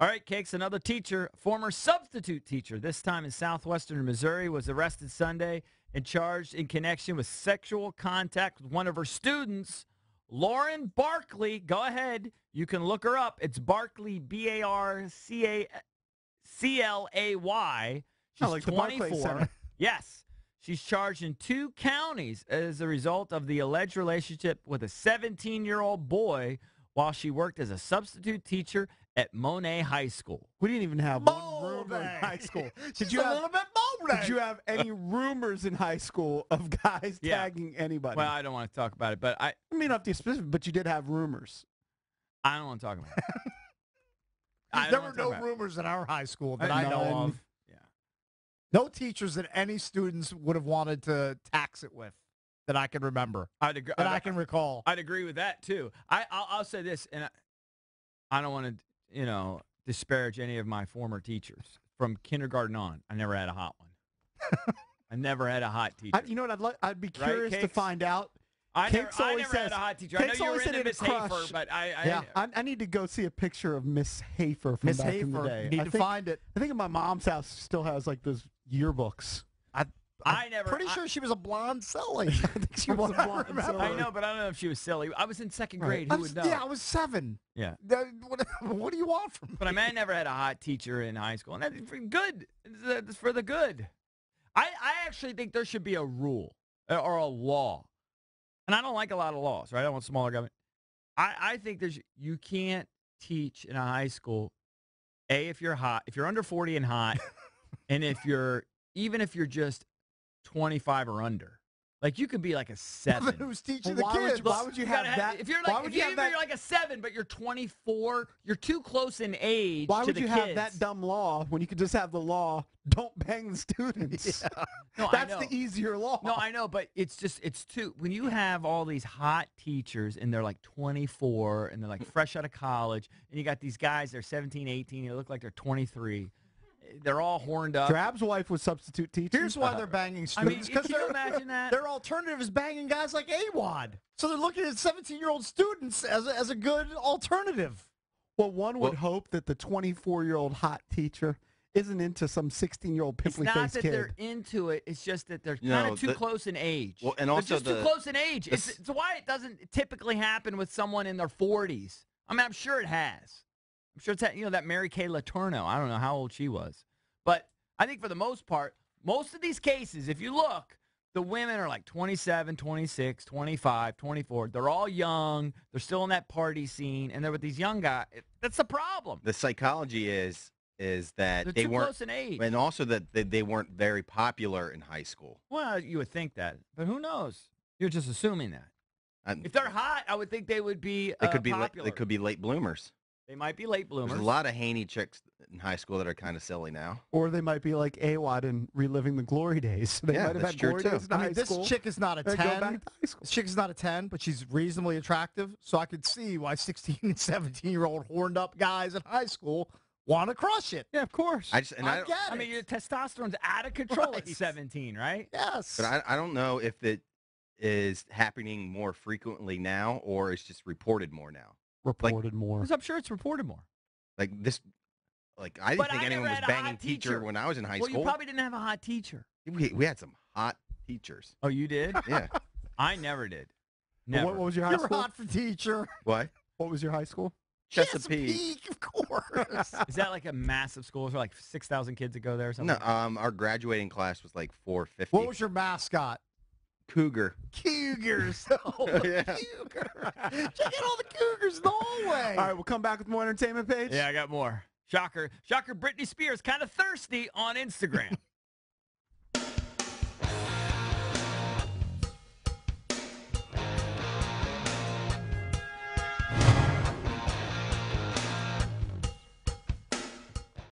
All right, Cakes, another teacher, former substitute teacher, this time in southwestern Missouri, was arrested Sunday and charged in connection with sexual contact with one of her students, Lauren Barkley. Go ahead. You can look her up. It's Barkley, Barclay. She's like the Barclays 24. Center. Yes. She's charged in 2 counties as a result of the alleged relationship with a 17-year-old boy while she worked as a substitute teacher at Monet High School. We didn't even have one rumor in high school. Did you have any rumors in high school of guys tagging anybody? Well, I don't want to talk about it, but I mean, not to be specific, but you did have rumors. I don't want to talk about it. There were no rumors in our high school that I know of. Yeah. No teachers that any students would have wanted to tax it with that I can remember. I can recall. I'd agree with that, too. I'll say this, and I don't want to, disparage any of my former teachers. From kindergarten on, I never had a hot one. I never had a hot teacher. You know what? I'd be curious to Cakes? find out. I never had a hot teacher. I know you were into Miss Hafer, but I need to go see a picture of Miss Hafer from back in the day. You need to find it. I think my mom's house still has like those yearbooks. I'm pretty sure she was a blonde Sully. I think she was a blonde Sully. I know, but I don't know if she was silly. I was in second grade. Who would know? Yeah, I was 7. Yeah. What do you want from me? But I never had a hot teacher in high school, and that's for good. It's for the good. I actually think there should be a rule or a law, and I don't like a lot of laws. Right? I want smaller government. I think you can't teach in a high school. If you're hot, if you're under 40 and hot, and even if you're just 25 or under. Like, you could be like a 7. Who's teaching the kids? Why would you have that? If you're like a 7, but you're 24, you're too close in age Why to would the you kids. have that dumb law when you could just have the law, don't bang the students? Yeah. No, that's the easier law. No, I know, but it's too, when you have all these hot teachers and they're like 24 and they're like fresh out of college, and you got these guys, they're 17, 18, they look like they're 23. They're all horned up. Drab's wife was substitute teacher. Here's why they're banging students. Can you imagine that? Their alternative is banging guys like AWOD. So they're looking at 17-year-old students as a good alternative. Well, one would hope that the 24-year-old hot teacher isn't into some 16-year-old pimply-faced kid. It's not that they're into it. It's just that they're kind of too close in age. Well, and also they're just too close in age. It's why it doesn't typically happen with someone in their 40s. I mean, I'm sure it has. I'm sure it's that Mary Kay Letourneau. I don't know how old she was. But I think for the most part, most of these cases, if you look, the women are like 27, 26, 25, 24. They're all young. They're still in that party scene, and they're with these young guys. That's the problem. The psychology is that they're they too weren't close in age. and also that they weren't very popular in high school. Well, you would think that, but who knows? You're just assuming that. And If they're hot, I would think they would be they could be popular. they could be late bloomers. They might be late bloomers. There's a lot of haney chicks in high school that are kind of silly now. Or they might be like AWOD and reliving the glory days. They might have that's had true, glory too. days in high This school. chick is not a They go back 10. to high school. This chick is not a 10, but she's reasonably attractive. So I could see why 16 and 17-year-old horned-up guys in high school want to crush it. Yeah, of course. I get it. I mean, your testosterone's out of control at Right. 17, right? Yes. But I don't know if it is happening more frequently now or it's just reported more now. Reported more. Because I'm sure it's reported more. Like this, I didn't But think I anyone never was had a banging hot teacher teacher. when I was in high Well, school. you probably didn't have a hot teacher. We had some hot teachers. Oh, you did? Yeah. I never did. Well, Never. What was your high You're school? hot for teacher. What? What was your high school? Chesapeake. Of course. Is that like a massive school? Is there like 6,000 kids that go there or something? No, our graduating class was like 450. What was your mascot? Cougar? Cougars. Oh, Yeah. Cougar. Check out all the Cougars in the hallway. All right, we'll come back with more entertainment page. Yeah, I got more. Shocker. Britney Spears kind of thirsty on Instagram.